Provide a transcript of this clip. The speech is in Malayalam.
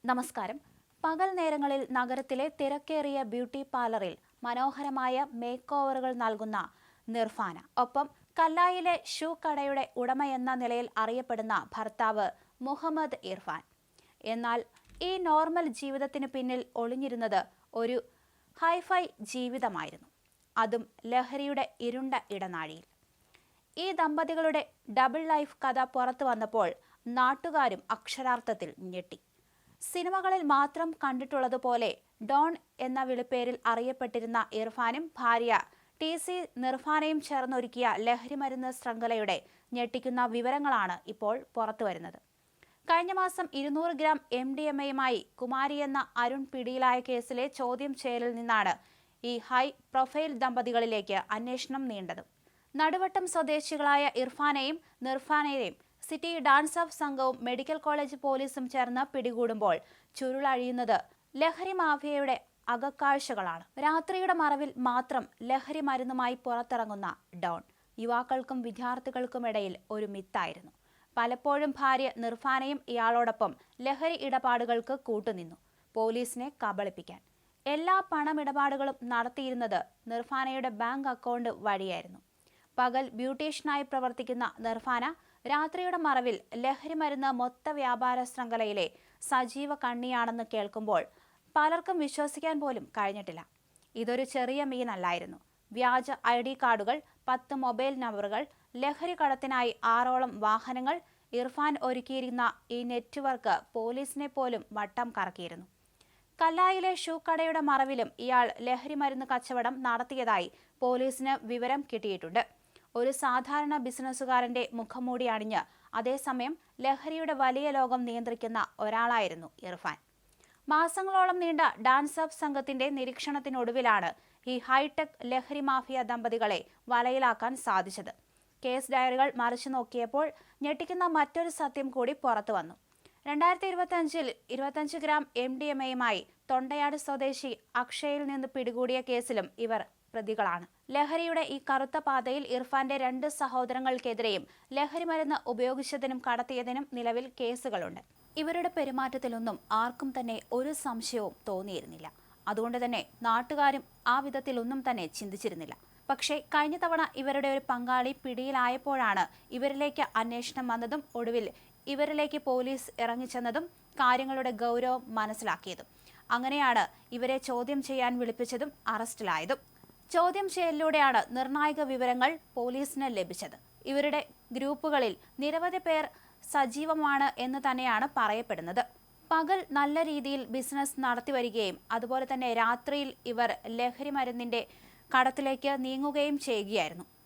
നമസ്കാരം. പകൽ നേരങ്ങളിൽ നഗരത്തിലെ തിരക്കേറിയ ബ്യൂട്ടി പാർലറിൽ മനോഹരമായ മേക്ക് ഓവറുകൾ നൽകുന്ന നിർഫാന, ഒപ്പം കല്ലായിലെ ഷൂ കടയുടെ ഉടമയെന്ന നിലയിൽ അറിയപ്പെടുന്ന ഭർത്താവ് മുഹമ്മദ് ഇർഫാൻ. എന്നാൽ ഈ നോർമൽ ജീവിതത്തിന് പിന്നിൽ ഒളിഞ്ഞിരുന്നത് ഒരു ഹൈഫൈ ജീവിതമായിരുന്നു, അതും ലഹരിയുടെ ഇരുണ്ട ഇടനാഴിയിൽ. ഈ ദമ്പതികളുടെ ഡബിൾ ലൈഫ് കഥ പുറത്തു വന്നപ്പോൾ നാട്ടുകാരും അക്ഷരാർത്ഥത്തിൽ ഞെട്ടി. സിനിമകളിൽ മാത്രം കണ്ടിട്ടുള്ളതുപോലെ ഡോൺ എന്ന വിളിപ്പേരിൽ അറിയപ്പെട്ടിരുന്ന ഇർഫാനും ഭാര്യ TC നിർഫാനയും ചേർന്നൊരുക്കിയ ലഹരിമരുന്ന് ശൃംഖലയുടെ ഞെട്ടിക്കുന്ന വിവരങ്ങളാണ് ഇപ്പോൾ പുറത്തുവരുന്നത്. കഴിഞ്ഞ മാസം 200 ഗ്രാം MDMA-യുമായി കുമാരി എന്ന അരുൺ പിടിയിലായ കേസിലെ ചോദ്യം ചെയ്യലിൽ നിന്നാണ് ഈ ഹൈ പ്രൊഫൈൽ ദമ്പതികളിലേക്ക് അന്വേഷണം നീണ്ടത്. നടുവട്ടം സ്വദേശികളായ ഇർഫാനെയും നിർഫാനെയും സിറ്റി ഡാൻസ് ഓഫ് സംഘവും മെഡിക്കൽ കോളേജ് പോലീസും ചേർന്ന് പിടികൂടുമ്പോൾ ചുരുളഴിയുന്നത് ലഹരി മാഫിയയുടെ അകക്കാഴ്ചകളാണ്. രാത്രിയുടെ മറവിൽ മാത്രം ലഹരി മരുന്നുമായി പുറത്തിറങ്ങുന്ന ഡോൺ യുവാക്കൾക്കും വിദ്യാർത്ഥികൾക്കുമിടയിൽ ഒരു മിത്തായിരുന്നു. പലപ്പോഴും ഭാര്യ നിർഫാനയും ഇയാളോടൊപ്പം ലഹരി ഇടപാടുകൾക്ക് കൂട്ടുനിന്നു, പോലീസിനെ കബളിപ്പിക്കാൻ. എല്ലാ പണമിടപാടുകളും നടത്തിയിരുന്നത് നിർഫാനയുടെ ബാങ്ക് അക്കൗണ്ട് വഴിയായിരുന്നു. പകൽ ബ്യൂട്ടീഷ്യനായി പ്രവർത്തിക്കുന്ന നിർഫാന രാത്രിയുടെ മറവിൽ ലഹരിമരുന്ന് മൊത്ത വ്യാപാര ശൃംഖലയിലെ സജീവ കണ്ണിയാണെന്ന് കേൾക്കുമ്പോൾ പലർക്കും വിശ്വസിക്കാൻ പോലും കഴിഞ്ഞിട്ടില്ല. ഇതൊരു ചെറിയ മീനല്ലായിരുന്നു. വ്യാജ ID കാർഡുകൾ, 10 മൊബൈൽ നമ്പറുകൾ, ലഹരി കടത്തിനായി 6ഓളം വാഹനങ്ങൾ. ഇർഫാൻ ഒരുക്കിയിരുന്ന ഈ നെറ്റ്വർക്ക് പോലീസിനെ പോലും വട്ടം കറക്കിയിരുന്നു. കല്ലായിലെ ഷൂ കടയുടെ മറവിലും ഇയാൾ ലഹരിമരുന്ന് കച്ചവടം നടത്തിയതായി പോലീസിന് വിവരം കിട്ടിയിട്ടുണ്ട്. ഒരു സാധാരണ ബിസിനസ്സുകാരന്റെ മുഖംമൂടി അണിഞ്ഞ് അതേസമയം ലഹരിയുടെ വലിയ ലോകം നിയന്ത്രിക്കുന്ന ഒരാളായിരുന്നു ഇർഫാൻ. മാസങ്ങളോളം നീണ്ട ഡാൻസ് ഓഫ് സംഘത്തിന്റെ നിരീക്ഷണത്തിനൊടുവിലാണ് ഈ ഹൈടെക് ലഹരി മാഫിയ ദമ്പതികളെ വലയിലാക്കാൻ സാധിച്ചത്. കേസ് ഡയറികൾ മറിച്ചു നോക്കിയപ്പോൾ ഞെട്ടിക്കുന്ന മറ്റൊരു സത്യം കൂടി പുറത്തു വന്നു. 2025-ൽ 25 ഗ്രാം MDMA-യുമായി തൊണ്ടയാട് സ്വദേശി അക്ഷയിൽ നിന്ന് പിടികൂടിയ കേസിലും ഇവർ പ്രതികളാണ്. ലഹരിയുടെ ഈ കറുത്ത പാതയിൽ ഇർഫാന്റെ 2 സഹോദരങ്ങൾക്കെതിരെയും ലഹരിമരുന്ന് ഉപയോഗിച്ചതിനും കടത്തിയതിനും നിലവിൽ കേസുകളുണ്ട്. ഇവരുടെ പെരുമാറ്റത്തിലൊന്നും ആർക്കും തന്നെ ഒരു സംശയവും തോന്നിയിരുന്നില്ല. അതുകൊണ്ട് തന്നെ നാട്ടുകാരും ആ വിധത്തിലൊന്നും തന്നെ ചിന്തിച്ചിരുന്നില്ല. പക്ഷേ കഴിഞ്ഞ തവണ ഇവരുടെ ഒരു പങ്കാളി പിടിയിലായപ്പോഴാണ് ഇവരിലേക്ക് അന്വേഷണം വന്നതും ഒടുവിൽ ഇവരിലേക്ക് പോലീസ് ഇറങ്ങിച്ചെന്നതും കാര്യങ്ങളുടെ ഗൗരവം മനസ്സിലാക്കിയതും. അങ്ങനെയാണ് ഇവരെ ചോദ്യം ചെയ്യാൻ വിളിപ്പിച്ചതും അറസ്റ്റിലായതും. ചോദ്യം ചെയ്യലിലൂടെയാണ് നിർണായക വിവരങ്ങൾ പോലീസിന് ലഭിച്ചത്. ഇവരുടെ ഗ്രൂപ്പുകളിൽ നിരവധി പേർ സജീവമാണ് എന്ന് തന്നെയാണ് പറയപ്പെടുന്നത്. പകൽ നല്ല രീതിയിൽ ബിസിനസ് നടത്തിവരികയും അതുപോലെ തന്നെ രാത്രിയിൽ ഇവർ ലഹരി മരുന്നിന്റെ കടത്തിലേക്ക് നീങ്ങുകയും ചെയ്യുകയായിരുന്നു.